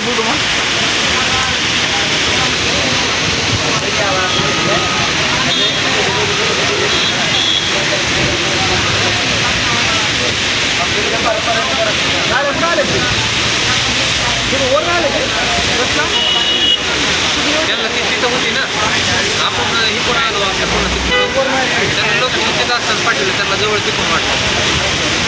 बोलू मग त्यांना ती तिथं होती ना आपण ही पण आलो आपल्या पुन्हा त्यांना लोकेशन तिथं असताना पाठवलं त्यांना जवळ तिथून वाटलं